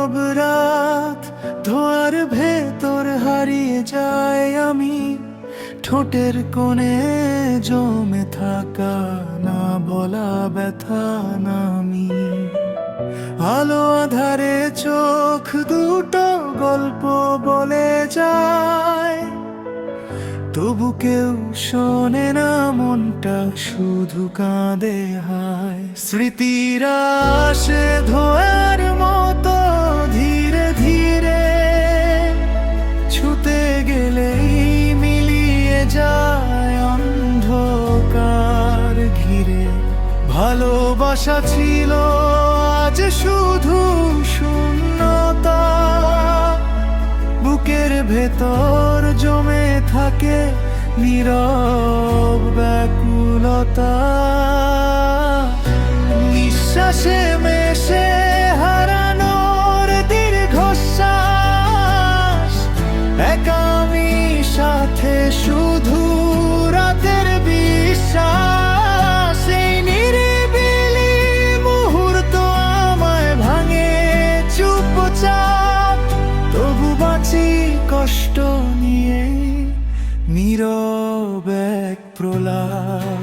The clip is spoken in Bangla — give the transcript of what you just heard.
নীরব রাত ধোয়ার ভেতর হারিয়ে যায় আমি, ঠোঁটের কোণে জমে থাকা না বলা ব্যথা নামি। আলো আধারে চোখ দুটো গল্প বলে যায়, তবু কেউ শোনে না, মনটা শুধু কাঁদে হায়। স্মৃতিরা আসে ধোয়ার মতো ধীরে ধীরে, ছুতে গেলেই মিলিয়ে যায় অন্ধকার ঘিরে। ভালোবাসা ছিল আজ শুধু শূন্যতা, বুকের ভেতর জমে থাকে নীরব ব্যাকুলতা। নিঃশ্বাসে মেশে হারানোর দীর্ঘশ্বাস, একা আমি সাথে শুধু রাতের বিশ্বাস। এই নিরিবিলি মুহূর্ত আমায় ভাঙে চুপচাপ, তবু বাঁচি কষ্ট নিয়ে নীরব এক প্রলাপ।